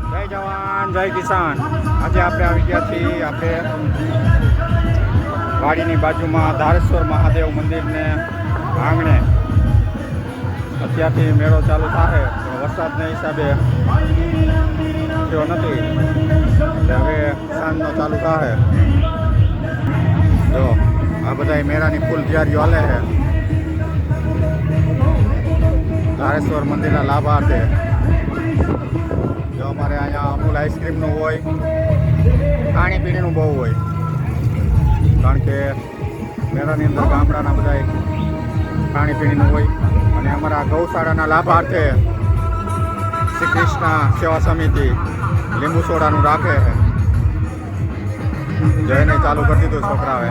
જય જવાન જય કિસાન. આજે આપણે આવી ગયા છીએ આપણે વાડીની બાજુમાં ધારેશ્વર મહાદેવ મંદિરને આંગણે. અત્યારથી મેળો ચાલુ થાય પણ વરસાદના હિસાબે થયો નથી એટલે હવે સાંજનો ચાલુ થાય. જો આ બધા મેળાની ફૂલ તૈયારીઓ હાલે છે ધારેશ્વર મંદિરના લાભાર્થે. જો અમારે અહીંયા અમૂલ આઈસ્ક્રીમનું હોય, ખાણીપીણીનું બહુ હોય, કારણ કે મેળાની અંદર ગામડાના બધા ખાણીપીણીનું હોય. અને અમારા ગૌશાળાના લાભાર્થે શ્રી કૃષ્ણ સેવા સમિતિ લીંબુ સોડાનું રાખે છે. જઈને ચાલુ કરી દીધું છોકરાઓએ,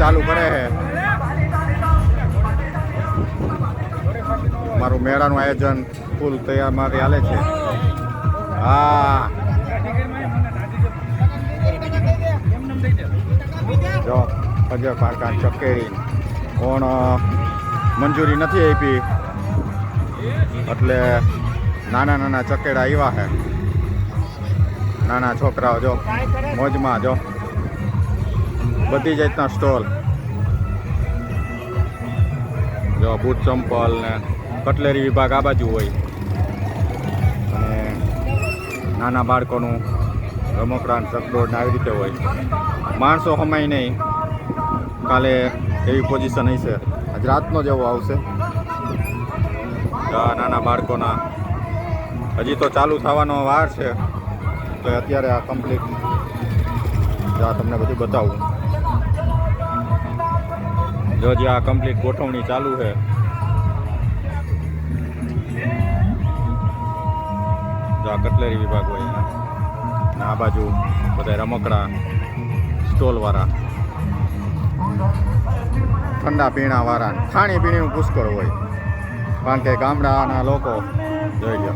ચાલુ કરે છે. મારું મેળાનું આયોજન ફૂલ તૈયાર મારી હાલે છે. હા જો ખજર પાકા ચકેરી કોણ મંજૂરી નથી આપી એટલે નાના નાના ચકેડા આવ્યા છે. નાના છોકરાઓ જો મોજમાં. જો બધી જાતના સ્ટોલ, જો બૂટ ચંપલ ને કટલેરી વિભાગ આ બાજુ હોય. અને નાના બાળકોનું રમકડાં ચકડોળ આવી રીતે હોય. માણસો હમાય નહીં, કાલે એવી પોઝિશન હશે. આજ રાતનો જેવો આવશે. નાના બાળકોના હજી તો ચાલુ થવાનો વાર છે, તો અત્યારે આ કમ્પ્લીટ તમને બધું બતાવું. જો જે આ કમ્પ્લીટ ગોઠવણી ચાલુ છે. જો આ કટલેરી વિભાગ હોય ને આ બાજુ બધા રમકડા સ્ટોલવાળા, ઠંડા પીણાવાળા, ખાણીપીણીનું પુષ્કળ હોય, કારણ કે ગામડાના લોકો જોઈ લો.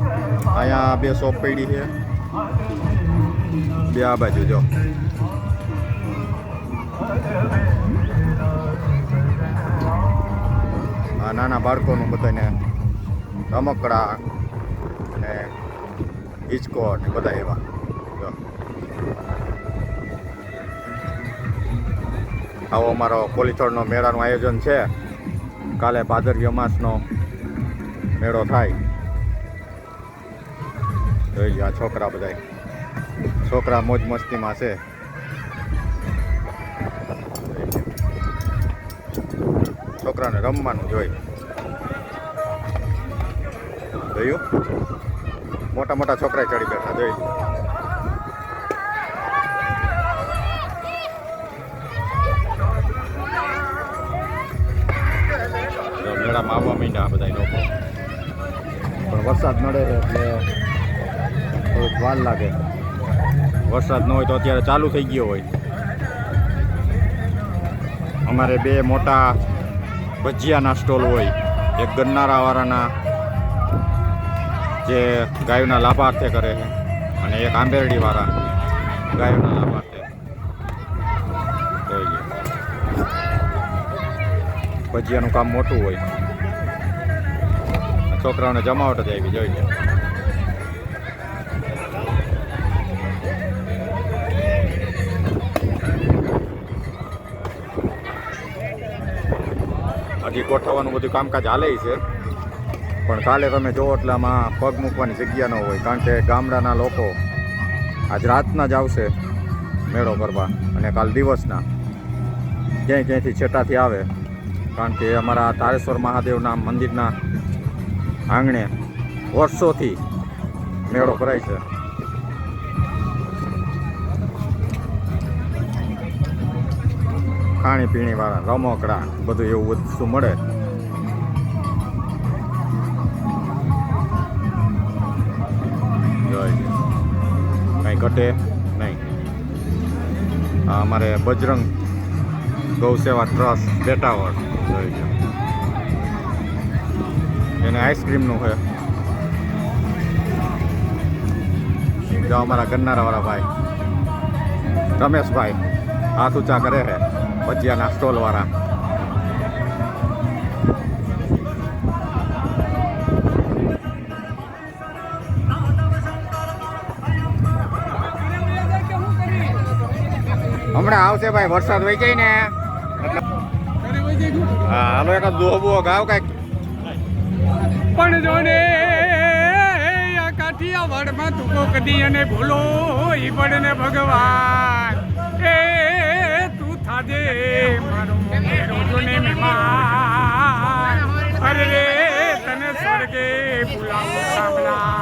અહીંયા બે શોપ પડી છે, બે આ બાજુ. જો આ નાના બાળકોનું બધાને રમકડા અને હિચકો ને બધા એવા. જો આવો અમારો કોલીથોડનો મેળાનું આયોજન છે. કાલે ભાદરવી અમાસનો મેળો થાય. જોઈ લો આ છોકરા બધા, છોકરા મોજ મસ્તીમાં છે. છોકરાને રમવાનું જોઈ જોયું. મોટા મોટા છોકરા ચડી બેઠા જોઈ. મેળામાં આવવા માંડ્યા બધા લોકો, પણ વરસાદ નડે છે એટલે થોડુંક વાર લાગે. વરસાદ ન હોય તો અત્યારે ચાલુ થઈ ગયો હોય. અમારે બે મોટા ભજીયાના સ્ટોલ હોય, એક ગન્નારાવાળાના જે ગાયોના લાભાર્થે કરે છે, અને એક આંબેરડીવાળા ગાયોના લાભાર્થે. જોઈ લો ભજીયાનું કામ મોટું હોય. છોકરાઓને જમાવટ જ આવી. જોઈ લો હજી ગોઠવવાનું બધું કામકાજ હાલે છે, પણ કાલે તમે જુઓ એટલે આમાં પગ મૂકવાની જગ્યા ન હોય, કારણ કે ગામડાના લોકો આજ રાતના જ આવશે મેળો કરવા, અને કાલ દિવસના ક્યાંય ક્યાંયથી છેટાથી આવે, કારણ કે અમારા ધારેશ્વર મહાદેવના મંદિરના આંગણે વર્ષોથી મેળો ભરાય છે. ખાણીપીણીવાળા રમકડા બધું એવું વસ્તુ મળે. કંઈ ઘટે નહીં. અમારે બજરંગ ગૌ સેવા ટ્રસ્ટ બેટાવળ જોઈ લો. એને આઈસ્ક્રીમનું છે. જો અમારા ગન્નારાવાળા ભાઈ રમેશભાઈ હાથ ઊંચા કરે છે ભજીયાના સ્ટોલવાળા. હમણાં આવશે ભાઈ, વરસાદ વહી જાય ને. હા હાલો એક દોહબો ગાવ કાંઈક. પણ જોને આ કાઠિયાવાડમાં તું કદી અને ભૂલો ઈ પડને ભગવાન એ તું થાજે મારો મેરો જોને મહેમાન અરે રે તને સ્વર્ગે બોલાવો સાંભળા